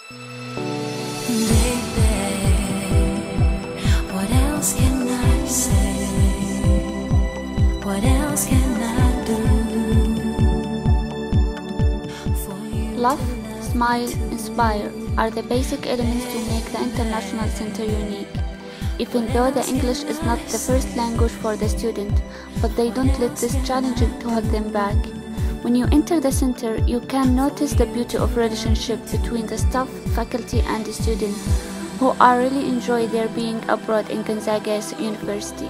What else can I say? What else can I do for you? Laugh, smile, inspire are the basic elements to make the International Center unique. Even though the English is not the first language for the student, but they don't let this challenge to hold them back. When you enter the center, you can notice the beauty of relationship between the staff, faculty, and the students who are really enjoy their being abroad in Gonzaga University.